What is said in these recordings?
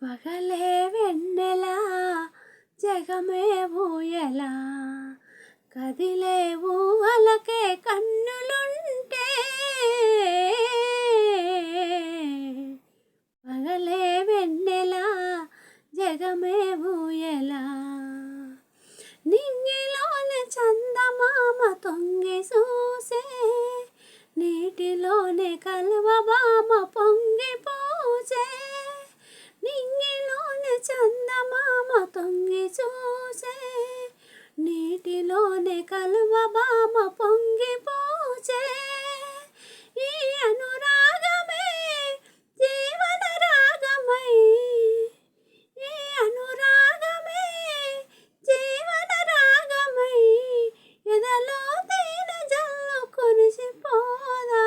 పగలే వెన్నెల జగమే ఊయలా కదిలే ఊహలకే కన్నులుంటే పగలే వెన్నెల జగమే ఊయలా నింగిలోని చందమామ తొంగి చూసే నీటిలోని కలువబామ పొంగి పూసే నింగిలోని చందమామ తొంగి చూసే నీటిలోని కలువబామ పొంగి పూసే ఈ అనురాగమే జీవన రాగమై ఈ అనురాగమే జీవన రాగమై ఎదలో తేనె జల్లు కురిసిపోదా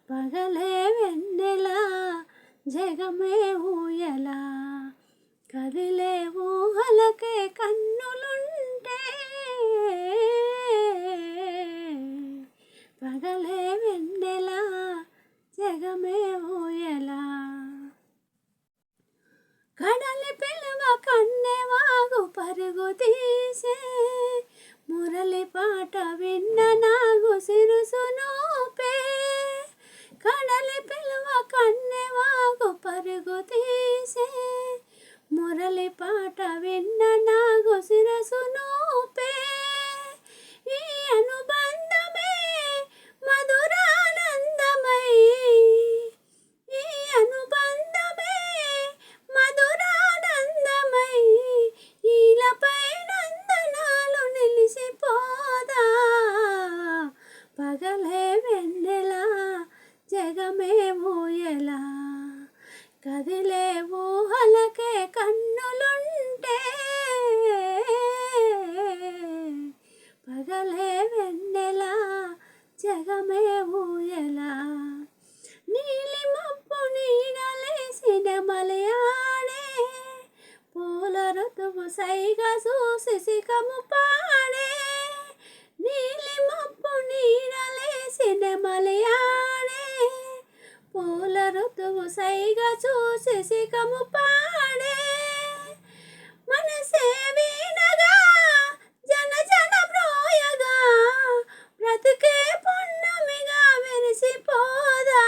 పగలే వెన్నెల జగమే ఊయలా కదిలే ఊహలకే కన్నులుంటే పగలే వెన్నెల జగమే ఊయలా కడలి పిలువ కన్నెవాగు పరుగు తీసే మురళి పాట విన్న నాగు సిరుసునోపే కడలి పిలువ కన్నెవాగు పరుగు తీసే మురళి పాట విన్న నాగు సిరసునోపే ఈ అనుబంధమే మధురానందమై ఈ అనుబంధమే మధురానందమై ఈలపై నందనాలు నిలిసిపోదా పగలే వెన్నెల జగమే ఊయలా కదిలే ఊహలకే కన్నులుంటే పగలే వెన్నెల జగమే ఊయలా నీలి మబ్బు నీడలేసిన మలయాడే పూల ఋతువు సైగా చూసి సికము పాడే నీలి మబ్బు నీడలేసిన మలయాడే పూల ఋతువు సైగా చూసి సికము పాడే మనసే వీణగా జన జన బ్రోయగా బ్రతుకే పొన్నమిగా విరిసిపోదా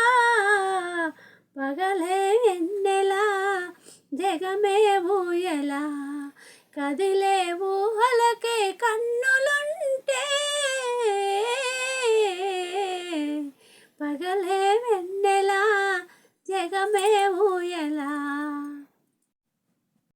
పగలే వెన్నెల జగమే ఊయలా కదిలే ఊహలకే కన్నులుంటే పగలే వెన్నెల జగమే ఊయలా